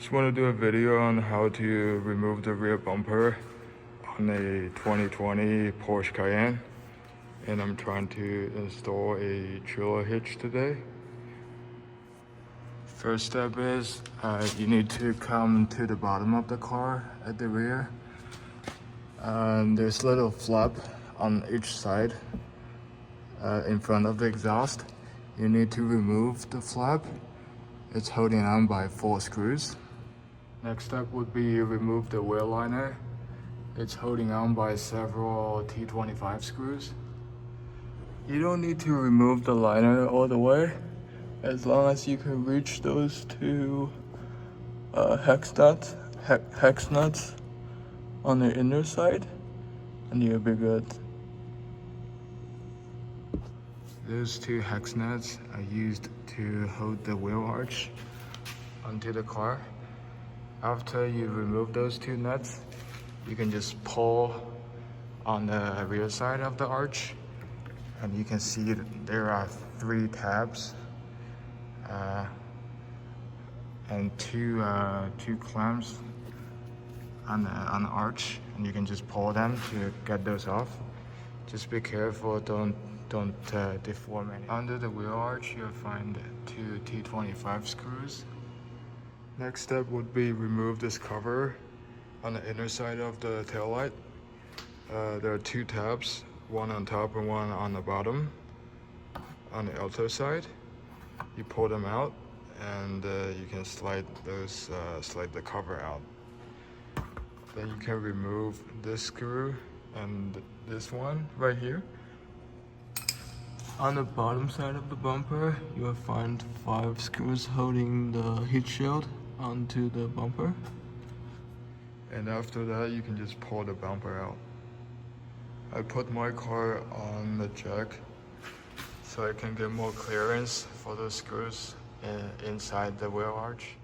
Just want to do a video on how to remove the rear bumper on a 2020 Porsche Cayenne, and I'm trying to install a trailer hitch today. First step is you need to come to the bottom of the car at the rear. There's a little flap on each side in front of the exhaust. You need to remove the flap. It's holding on by 4 screws. Next step would be remove the wheel liner. It's holding on by several T25 screws. You don't need to remove the liner all the way, as long as you can reach those two hex nuts on the inner side, and you'll be good. Those two hex nuts are used to hold the wheel arch onto the car. After you remove those two nuts, you can just pull on the rear side of the arch, and you can see that there are 3 tabs and two clamps on the arch, and you can just pull them to get those off. Just be careful, don't deform any. Under the wheel arch, you'll find 2 T25 screws. Next step would be remove this cover on the inner side of the taillight. There are 2 tabs, one on top and one on the bottom on the outer side. You pull them out, and you can slide the cover out. Then you can remove this screw and this one right here. On the bottom side of the bumper, you will find 5 screws holding the heat shield onto the bumper. And after that, you can just pull the bumper out. I put my car on the jack so I can get more clearance for the screws inside the wheel arch.